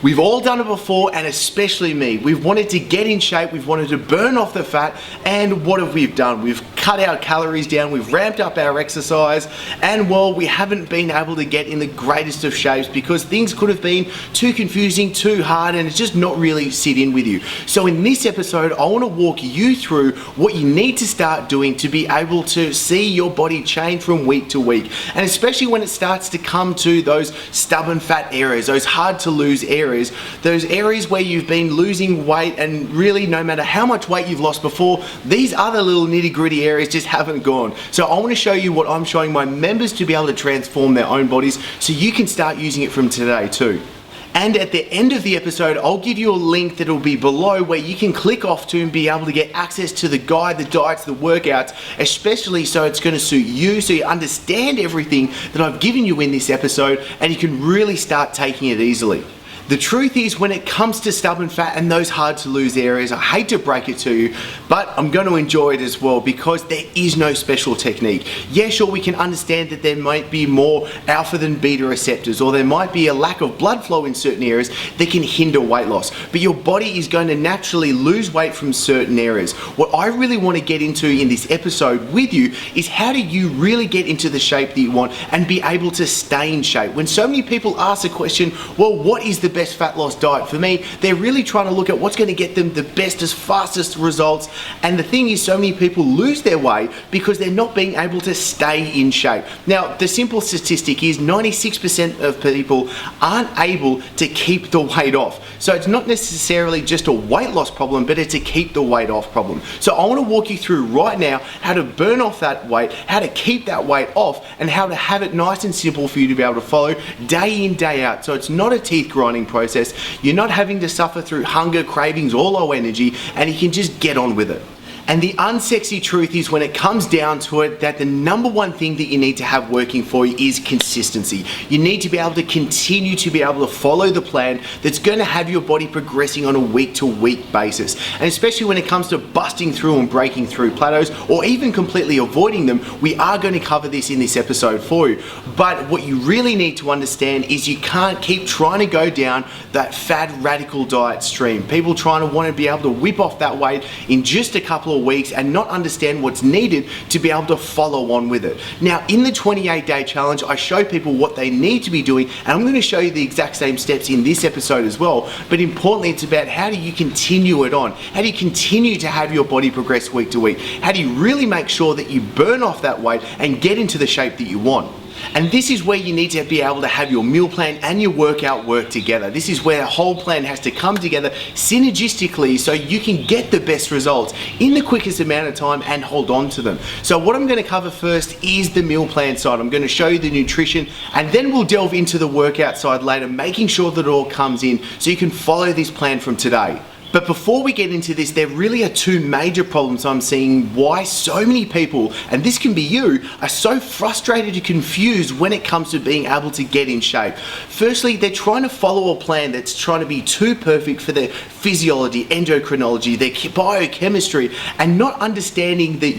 We've all done it before, and especially me. We've wanted to get in shape, we've wanted to burn off the fat, and what have we done? We've cut our calories down, we've ramped up our exercise, and well, we haven't been able to get in the greatest of shapes because things could have been too confusing, too hard, and it's just not really sit in with you. So in this episode, I want to walk you through what you need to start doing to be able to see your body change from week to week, and especially when it starts to come to those stubborn fat areas, those hard to lose areas, those areas where you've been losing weight, and really no matter how much weight you've lost before, these other little nitty gritty areas just haven't gone. So I want to show you what I'm showing my members to be able to transform their own bodies so you can start using it from today too. And at the end of the episode, I'll give you a link that'll be below where you can click off to and be able to get access to the guide, the diets, the workouts, especially so it's going to suit you, so you understand everything that I've given you in this episode and you can really start taking it easily. The truth is, when it comes to stubborn fat and those hard to lose areas, I hate to break it to you, but I'm going to enjoy it as well because there is no special technique. Yeah, sure, we can understand that there might be more alpha than beta receptors, or there might be a lack of blood flow in certain areas that can hinder weight loss, but your body is going to naturally lose weight from certain areas. What I really want to get into in this episode with you is how do you really get into the shape that you want and be able to stay in shape. When so many people ask the question, well, what is the best fat loss diet for me? They're really trying to look at what's going to get them the bestest, fastest results. And the thing is, so many people lose their weight because they're not being able to stay in shape. Now, the simple statistic is 96% of people aren't able to keep the weight off. So it's not necessarily just a weight loss problem, but it's a keep the weight off problem. So I want to walk you through right now how to burn off that weight, how to keep that weight off, and how to have it nice and simple for you to be able to follow day in, day out. So it's not a teeth grinding process. You're not having to suffer through hunger, cravings, or low energy, and you can just get on with it. And the unsexy truth is, when it comes down to it, that the number one thing that you need to have working for you is consistency. You need to be able to continue to be able to follow the plan that's going to have your body progressing on a week to week basis. And especially when it comes to busting through and breaking through plateaus, or even completely avoiding them, we are going to cover this in this episode for you. But what you really need to understand is you can't keep trying to go down that fad radical diet stream. People trying to want to be able to whip off that weight in just a couple of weeks and not understand what's needed to be able to follow on with it. Now, in the 28-day challenge, I show people what they need to be doing, and I'm going to show you the exact same steps in this episode as well. But importantly, it's about how do you continue it on? How do you continue to have your body progress week to week? How do you really make sure that you burn off that weight and get into the shape that you want? And this is where you need to be able to have your meal plan and your workout work together. This is where the whole plan has to come together synergistically so you can get the best results in the quickest amount of time and hold on to them. So what I'm going to cover first is the meal plan side. I'm going to show you the nutrition, and then we'll delve into the workout side later, making sure that it all comes in so you can follow this plan from today. But before we get into this, there really are two major problems I'm seeing why so many people, and this can be you, are so frustrated and confused when it comes to being able to get in shape. Firstly, they're trying to follow a plan that's trying to be too perfect for their physiology, endocrinology, their biochemistry, and not understanding that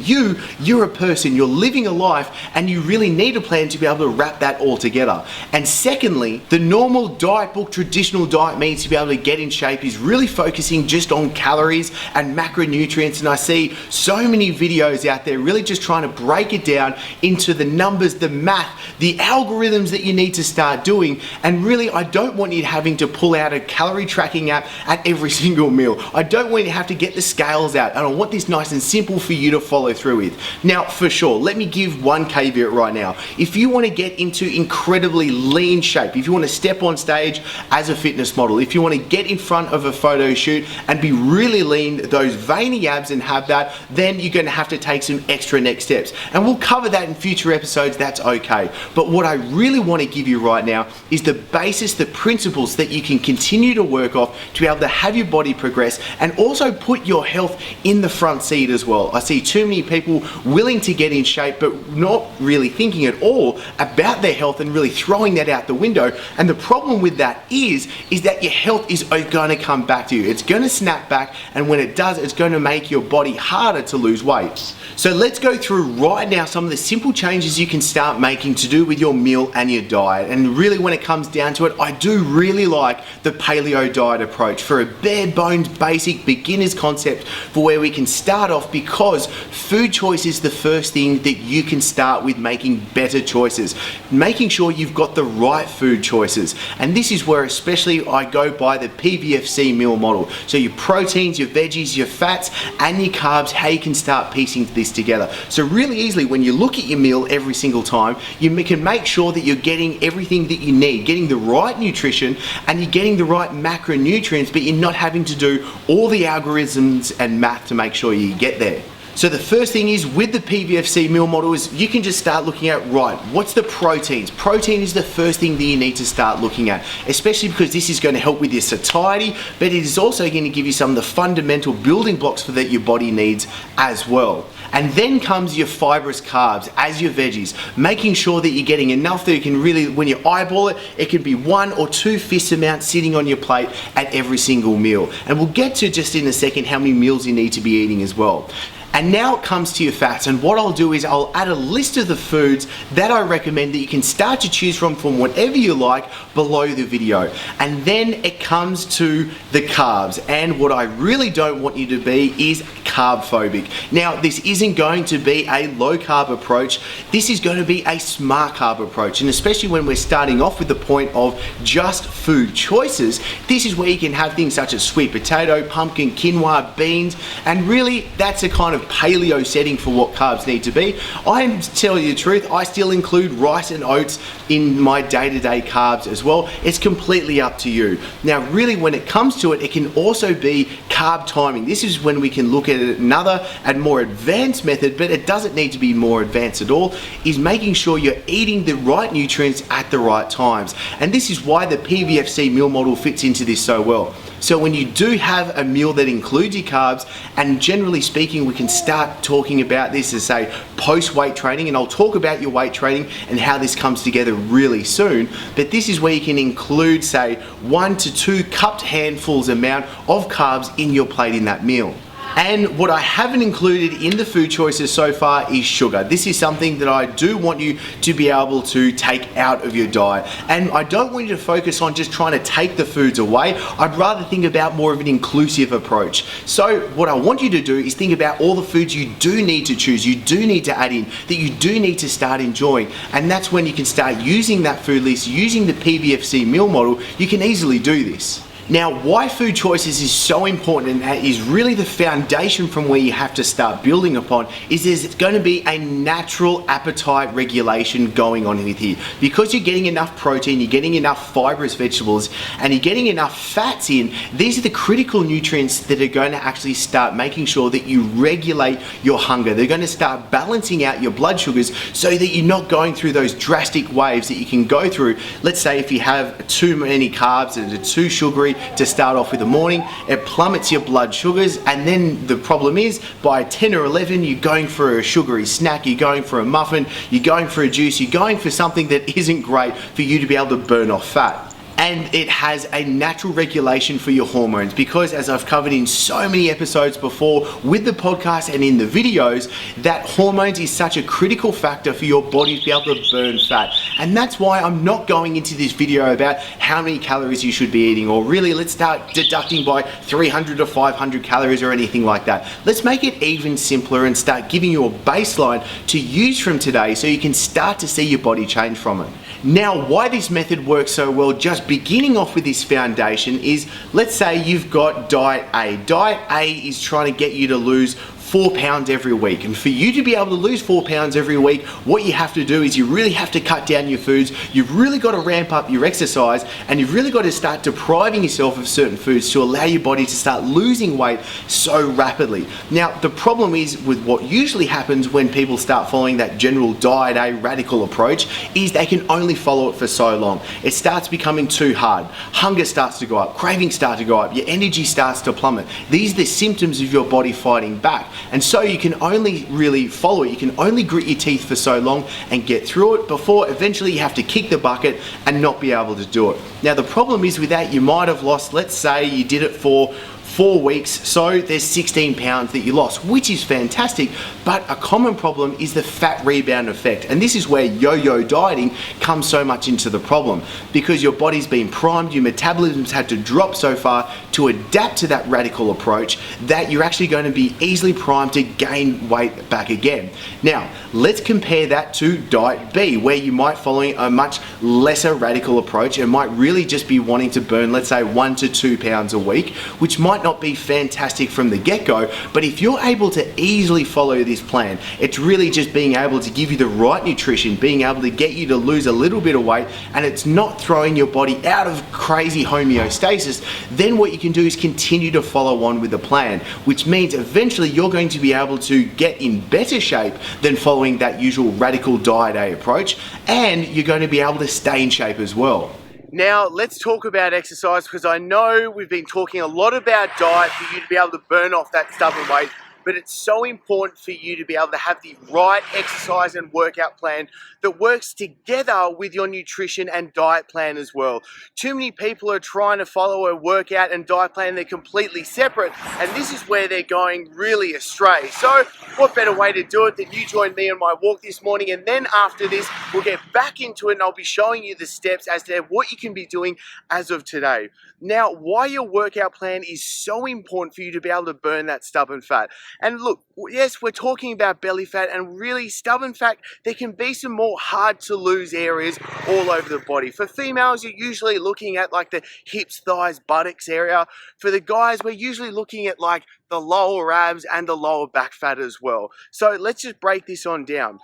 you're a person, you're living a life, and you really need a plan to be able to wrap that all together. And secondly, the normal diet book, traditional diet means to be able to get in shape is really focusing just on calories and macronutrients, and I see so many videos out there really just trying to break it down into the numbers, the math, the algorithms that you need to start doing. And really, I don't want you having to pull out a calorie tracking app at every single meal. I don't want you to have to get the scales out, and I want this nice and simple for you to follow through with. Now, for sure, let me give one caveat right now. If you want to get into incredibly lean shape, if you want to step on stage as a fitness model, if you want to get in front of a photo shoot and be really lean, those veiny abs, and have that, then you're going to have to take some extra next steps. And we'll cover that in future episodes, that's okay. But what I really want to give you right now is the basis, the principles that you can continue to work off to be able to have your body progress and also put your health in the front seat as well. I see too many people willing to get in shape but not really thinking at all about their health and really throwing that out the window. And the problem with that is that your health is going to come back to you. It's going going to snap back, and when it does, it's going to make your body harder to lose weight. So let's go through right now some of the simple changes you can start making to do with your meal and your diet. And really, when it comes down to it, I do really like the paleo diet approach for a bare bones basic beginner's concept for where we can start off, because food choice is the first thing that you can start with making better choices, making sure you've got the right food choices. And this is where especially I go by the PVFC meal model. So your proteins, your veggies, your fats and your carbs, how you can start piecing this together. So really easily, when you look at your meal every single time, you can make sure that you're getting everything that you need, getting the right nutrition and you're getting the right macronutrients, but you're not having to do all the algorithms and math to make sure you get there. So the first thing is, with the PVFC meal model, is you can just start looking at, right, what's the proteins? Protein is the first thing that you need to start looking at, especially because this is going to help with your satiety, but it is also going to give you some of the fundamental building blocks for that your body needs as well. And then comes your fibrous carbs as your veggies, making sure that you're getting enough that you can really, when you eyeball it, it can be 1 or 2 fist amounts sitting on your plate at every single meal. And we'll get to just in a second how many meals you need to be eating as well. And now it comes to your fats, and what I'll do is I'll add a list of the foods that I recommend that you can start to choose from whatever you like below the video. And then it comes to the carbs, and what I really don't want you to be is carb phobic. Now, this isn't going to be a low carb approach, this is going to be a smart carb approach, and especially when we're starting off with the point of just food choices, this is where you can have things such as sweet potato, pumpkin, quinoa, beans, and really that's a kind of paleo setting for what carbs need to be. I'm telling you the truth, I still include rice and oats in my day-to-day carbs as well. It's completely up to you. Now really, when it comes to it, it can also be carb timing. This is when we can look at another and more advanced method, but it doesn't need to be more advanced at all, is making sure you're eating the right nutrients at the right times. And this is why the PVFC meal model fits into this so well. So when you do have a meal that includes your carbs, and generally speaking, we can start talking about this as, say, post weight training, and I'll talk about your weight training and how this comes together really soon, but this is where you can include, say, 1 to 2 cupped handfuls amount of carbs in your plate in that meal. And what I haven't included in the food choices so far is sugar. This is something that I do want you to be able to take out of your diet. And I don't want you to focus on just trying to take the foods away. I'd rather think about more of an inclusive approach. So what I want you to do is think about all the foods you do need to choose, you do need to add in, that you do need to start enjoying. And that's when you can start using that food list, using the PVFC meal model. You can easily do this. Now, why food choices is so important, and that is really the foundation from where you have to start building upon, is there's going to be a natural appetite regulation going on with here. Because you're getting enough protein, you're getting enough fibrous vegetables, and you're getting enough fats in, these are the critical nutrients that are going to actually start making sure that you regulate your hunger. They're going to start balancing out your blood sugars so that you're not going through those drastic waves that you can go through. Let's say if you have too many carbs and are too sugary to start off with the morning, it plummets your blood sugars, and then the problem is by 10 or 11 you're going for a sugary snack, you're going for a muffin, you're going for a juice, you're going for something that isn't great for you to be able to burn off fat. And it has a natural regulation for your hormones, because as I've covered in so many episodes before with the podcast and in the videos, that hormones is such a critical factor for your body to be able to burn fat. And that's why I'm not going into this video about how many calories you should be eating, or really let's start deducting by 300 to 500 calories or anything like that. Let's make it even simpler and start giving you a baseline to use from today so you can start to see your body change from it. Now, why this method works so well, just beginning off with this foundation, is let's say you've got Diet A. Diet A is trying to get you to lose 4 pounds every week, and for you to be able to lose 4 pounds every week, what you have to do is you really have to cut down your foods, you've really got to ramp up your exercise, and you've really got to start depriving yourself of certain foods to allow your body to start losing weight so rapidly. Now, the problem is with what usually happens when people start following that general Diet A radical approach is they can only follow it for so long. It starts becoming too hard. Hunger starts to go up, cravings start to go up, your energy starts to plummet. These are the symptoms of your body fighting back. And so you can only really follow it, you can only grit your teeth for so long and get through it before eventually you have to kick the bucket and not be able to do it. Now the problem is with that, you might have lost, let's say you did it for 4 weeks, so there's 16 pounds that you lost, which is fantastic. But a common problem is the fat rebound effect, and this is where yo-yo dieting comes so much into the problem, because your body's been primed, your metabolism's had to drop so far to adapt to that radical approach that you're actually going to be easily primed to gain weight back again. Now, let's compare that to Diet B, where you might following a much lesser radical approach and might really just be wanting to burn, let's say, 1 to 2 pounds a week, which might not be fantastic from the get-go. But if you're able to easily follow this plan, it's really just being able to give you the right nutrition, being able to get you to lose a little bit of weight, and it's not throwing your body out of crazy homeostasis, then what you can do is continue to follow on with the plan, which means eventually you're going to be able to get in better shape than following that usual radical diet A approach, and you're going to be able to stay in shape as well. Now, let's talk about exercise, because I know we've been talking a lot about diet for you to be able to burn off that stubborn weight, but it's so important for you to be able to have the right exercise and workout plan that works together with your nutrition and diet plan as well. Too many people are trying to follow a workout and diet plan, they're completely separate, and this is where they're going really astray. So what better way to do it than you join me on my walk this morning, and then after this we'll get back into it and I'll be showing you the steps as to what you can be doing as of today. Now, why your workout plan is so important for you to be able to burn that stubborn fat. And look, yes, we're talking about belly fat, and really stubborn fat, there can be some more hard to lose areas all over the body. For females, you're usually looking at like the hips, thighs, buttocks area. For the guys, we're usually looking at like the lower abs and the lower back fat as well. So let's just break this on down.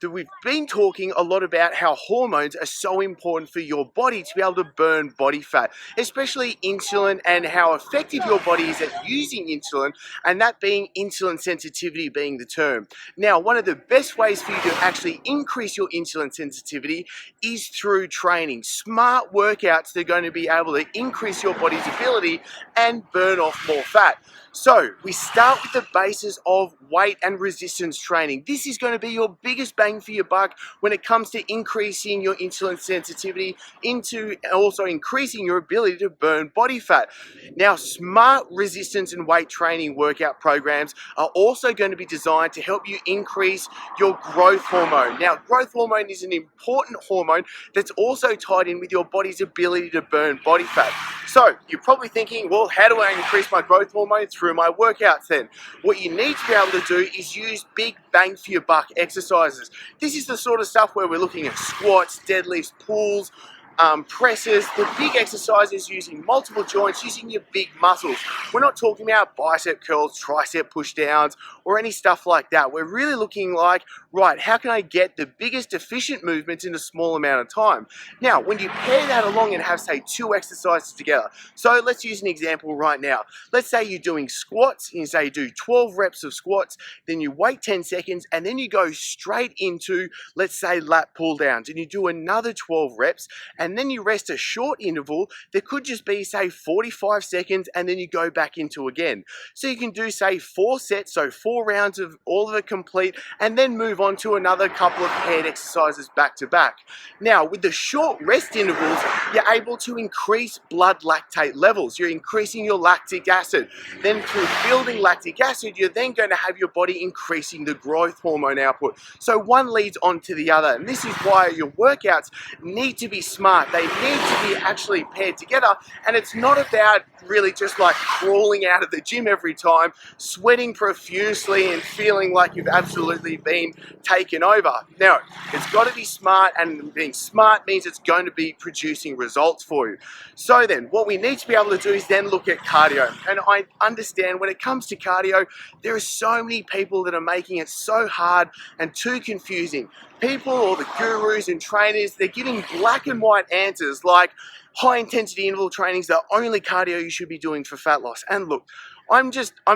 We've been talking a lot about how hormones are so important for your body to be able to burn body fat, especially insulin, and how effective your body is at using insulin, and that being insulin sensitivity being the term. Now, one of the best ways for you to actually increase your insulin sensitivity is through training. Smart workouts that are going to be able to increase your body's ability and burn off more fat. So we start with the basis of weight and resistance training. This is going to be your biggest bang for your buck when it comes to increasing your insulin sensitivity, into also increasing your ability to burn body fat. Now, smart resistance and weight training workout programs are also going to be designed to help you increase your growth hormone. Now, growth hormone is an important hormone that's also tied in with your body's ability to burn body fat. So you're probably thinking, well, how do I increase my growth hormone? Through my workouts then. What you need to be able to do is use big bang for your buck exercises. This is the sort of stuff where we're looking at squats, deadlifts, pulls, presses, the big exercises using multiple joints, using your big muscles. We're not talking about bicep curls, tricep push downs, or any stuff like that. We're really looking like, right, how can I get the biggest efficient movements in a small amount of time? Now, when you pair that along and have, say, 2 exercises together, so let's use an example right now. Let's say you're doing squats, and you say you do 12 reps of squats, then you wait 10 seconds, and then you go straight into, let's say, lat pull downs, and you do another 12 reps, and then you rest a short interval that could just be, say, 45 seconds, and then you go back into again. So you can do, say, 4 sets, so 4 rounds of all of it complete, and then move on to another couple of paired exercises back to back. Now, with the short rest intervals, you're able to increase blood lactate levels. You're increasing your lactic acid. Then through building lactic acid, you're then going to have your body increasing the growth hormone output. So one leads on to the other, and this is why your workouts need to be smart. They need to be actually paired together, and it's not about really just like crawling out of the gym every time, sweating profusely and feeling like you've absolutely been taken over. Now, it's got to be smart, and being smart means it's going to be producing results for you. So then, what we need to be able to do is then look at cardio. And I understand when it comes to cardio, there are so many people that are making it so hard and too confusing. People, or the gurus and trainers, they're giving black and white answers like high intensity interval training is the only cardio you should be doing for fat loss. And look, I'm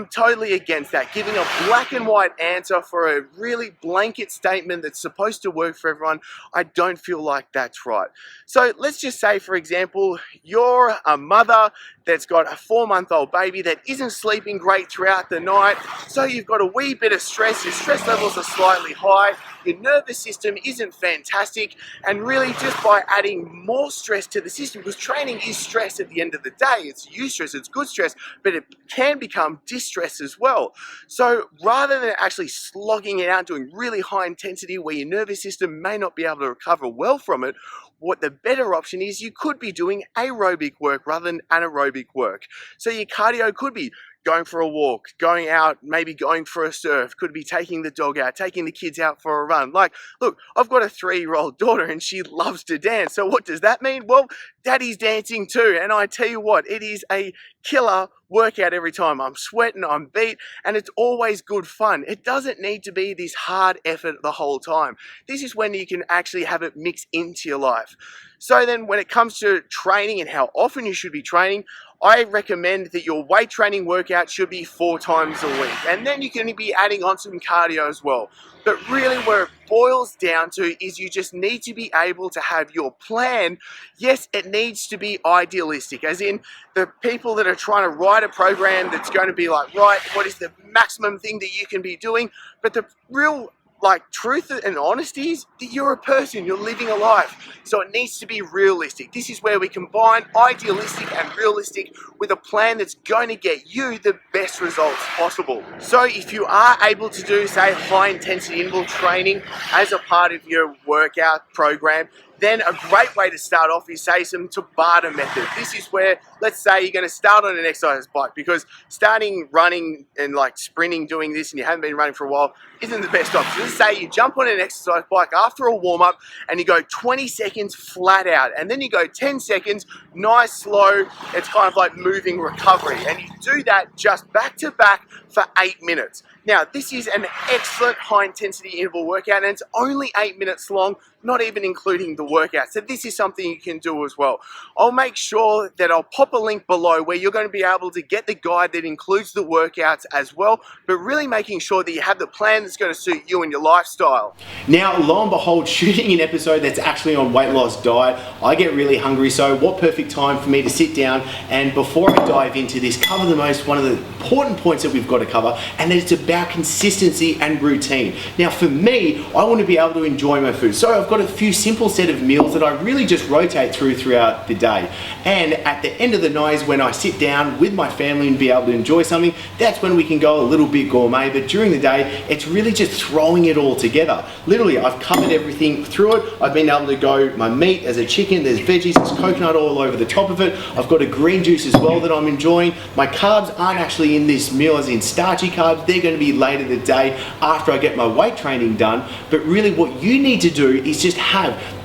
totally against that. Giving a black and white answer for a really blanket statement that's supposed to work for everyone, I don't feel like that's right. So let's just say, for example, you're a mother that's got a 4-month-old baby that isn't sleeping great throughout the night, so you've got a wee bit of stress, your stress levels are slightly high. your nervous system isn't fantastic, and really just by adding more stress to the system, because training is stress at the end of the day, it's eustress, it's good stress, but it can become distress as well. So rather than actually slogging it out, doing really high intensity where your nervous system may not be able to recover well from it, what the better option is, you could be doing aerobic work rather than anaerobic work. So your cardio could be going for a walk, going out, maybe going for a surf, could be taking the dog out, taking the kids out for a run. Like, look, I've got a 3-year-old daughter and she loves to dance. So what does that mean? Well, daddy's dancing too. And I tell you what, it is a killer workout every time. I'm sweating, I'm beat, and it's always good fun. It doesn't need to be this hard effort the whole time. This is when you can actually have it mix into your life. So then when it comes to training and how often you should be training, I recommend that your weight training workout should be 4 times a week. And then you can be adding on some cardio as well. But really where it boils down to is you just need to be able to have your plan. Yes, it needs to be idealistic, as in the people that are trying to write a program that's going to be like, right, what is the maximum thing that you can be doing? But the real truth and honesty is that you're a person, you're living a life. So it needs to be realistic. This is where we combine idealistic and realistic with a plan that's going to get you the best results possible. So if you are able to do, say, high intensity interval training as a part of your workout program, then a great way to start off is, say, some Tabata method. This is where, let's say you're going to start on an exercise bike, because starting running and sprinting, doing this, and you haven't been running for a while, isn't the best option. Let's say you jump on an exercise bike after a warm-up and you go 20 seconds flat out, and then you go 10 seconds, nice, slow, it's kind of like moving recovery, and you do that just back to back for 8 minutes. Now, this is an excellent high-intensity interval workout, and it's only 8 minutes long, not even including the workout. So this is something you can do as well. I'll make sure that I'll pop a link below where you're going to be able to get the guide that includes the workouts as well, but really making sure that you have the plan that's going to suit you and your lifestyle. Now, lo and behold, shooting an episode that's actually on weight loss diet, I get really hungry, so what perfect time for me to sit down and, before I dive into this, cover one of the important points that we've got to cover, and that it's about consistency and routine. Now, for me, I want to be able to enjoy my food. So I've got a few simple set of meals that I really just rotate throughout the day. And at the end of the night is when I sit down with my family and be able to enjoy something. That's when we can go a little bit gourmet, but during the day, it's really just throwing it all together. Literally, I've covered everything through it. I've been able to go, my meat, there's a chicken, there's veggies, there's coconut oil over the top of it. I've got a green juice as well that I'm enjoying. My carbs aren't actually in this meal as in starchy carbs. They're going to be later in the day after I get my weight training done. But really what you need to do is just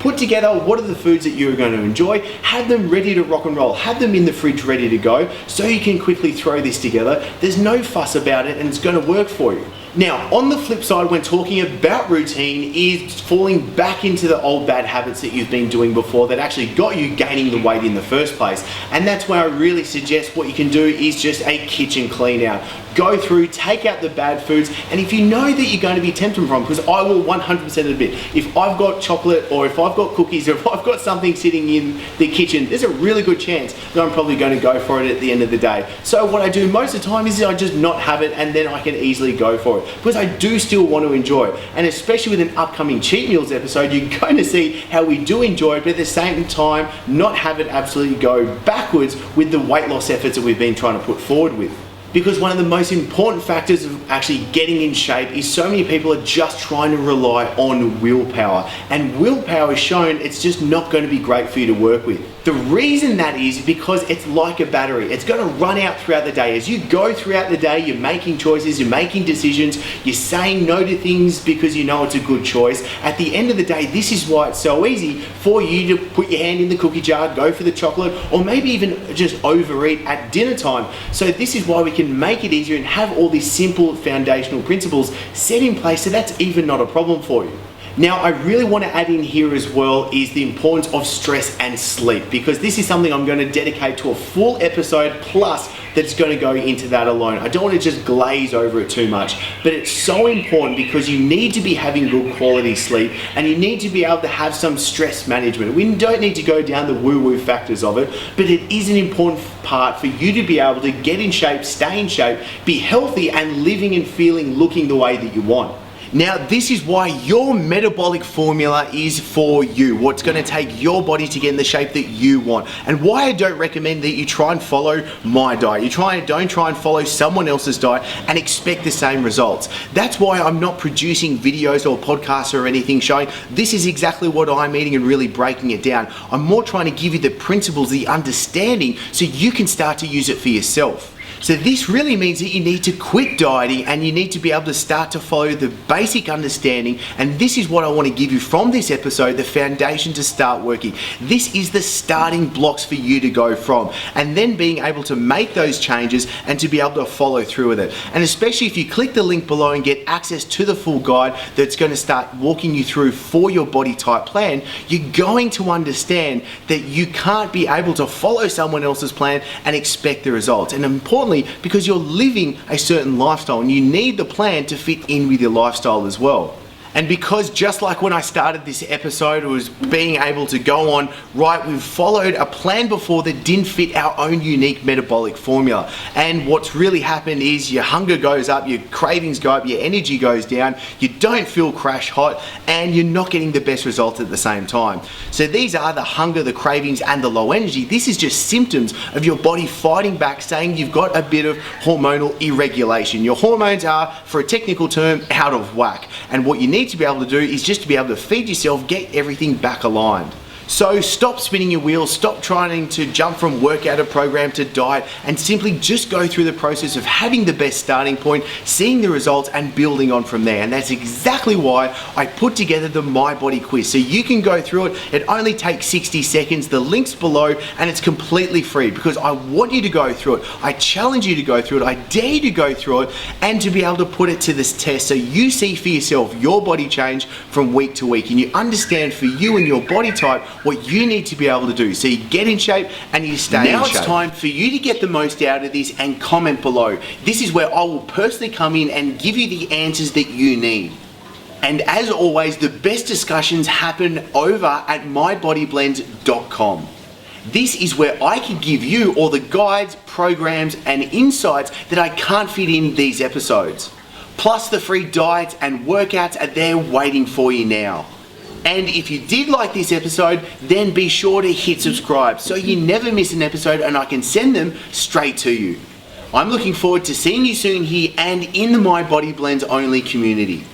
put together what are the foods that you're going to enjoy, have them ready to rock and roll, have them in the fridge ready to go so you can quickly throw this together. There's no fuss about it and it's going to work for you. Now, on the flip side, when talking about routine, is falling back into the old bad habits that you've been doing before that actually got you gaining the weight in the first place. And that's where I really suggest what you can do is just a kitchen clean out. Go through, take out the bad foods, and if you know that you're going to be tempted from, because I will 100% admit, if I've got chocolate or if I've got cookies or if I've got something sitting in the kitchen, there's a really good chance that I'm probably going to go for it at the end of the day. So what I do most of the time is I just not have it, and then I can easily go for it, because I do still want to enjoy it. And especially with an upcoming cheat meals episode, you're going to see how we do enjoy it, but at the same time not have it absolutely go backwards with the weight loss efforts that we've been trying to put forward with. Because one of the most important factors of actually getting in shape is so many people are just trying to rely on willpower. And willpower is shown it's just not going to be great for you to work with. The reason that is because it's like a battery. It's going to run out throughout the day. As you go throughout the day, you're making choices, you're making decisions, you're saying no to things because you know it's a good choice. At the end of the day, this is why it's so easy for you to put your hand in the cookie jar, go for the chocolate, or maybe even just overeat at dinner time. So this is why we can make it easier and have all these simple foundational principles set in place so that's even not a problem for you. Now, I really want to add in here as well is the importance of stress and sleep, because this is something I'm going to dedicate to a full episode plus that's going to go into that alone. I don't want to just glaze over it too much, but it's so important because you need to be having good quality sleep and you need to be able to have some stress management. We don't need to go down the woo-woo factors of it, but it is an important part for you to be able to get in shape, stay in shape, be healthy and living and feeling, looking the way that you want. Now, this is why your metabolic formula is for you, what's going to take your body to get in the shape that you want, and why I don't recommend that you try and follow my diet. Don't try and follow someone else's diet and expect the same results. That's why I'm not producing videos or podcasts or anything showing this is exactly what I'm eating and really breaking it down. I'm more trying to give you the principles, the understanding, so you can start to use it for yourself. So this really means that you need to quit dieting and you need to be able to start to follow the basic understanding, and this is what I want to give you from this episode, the foundation to start working. This is the starting blocks for you to go from, and then being able to make those changes and to be able to follow through with it. And especially if you click the link below and get access to the full guide that's going to start walking you through for your body type plan, you're going to understand that you can't be able to follow someone else's plan and expect the results. And importantly, because you're living a certain lifestyle and you need the plan to fit in with your lifestyle as well. And because just like when I started this episode, it was being able to go on, right, we've followed a plan before that didn't fit our own unique metabolic formula. And what's really happened is your hunger goes up, your cravings go up, your energy goes down, you don't feel crash hot, and you're not getting the best results at the same time. So these are the hunger, the cravings, and the low energy. This is just symptoms of your body fighting back, saying you've got a bit of hormonal irregulation. Your hormones are, for a technical term, out of whack. And what you need to be able to do is just to be able to feed yourself, get everything back aligned. So stop spinning your wheels, stop trying to jump from workout to program to diet, and simply just go through the process of having the best starting point, seeing the results, and building on from there. And that's exactly why I put together the My Body Quiz. So you can go through it. It only takes 60 seconds. The link's below, and it's completely free because I want you to go through it. I challenge you to go through it. I dare you to go through it and to be able to put it to this test so you see for yourself your body change from week to week, and you understand for you and your body type what you need to be able to do so you get in shape and you stay in shape. Now it's time for you to get the most out of this and comment below. This is where I will personally come in and give you the answers that you need. And as always, the best discussions happen over at mybodyblend.com. This is where I can give you all the guides, programs, and insights that I can't fit in these episodes. Plus the free diets and workouts are there waiting for you now. And if you did like this episode, then be sure to hit subscribe so you never miss an episode and I can send them straight to you. I'm looking forward to seeing you soon here and in the My Body Blends only community.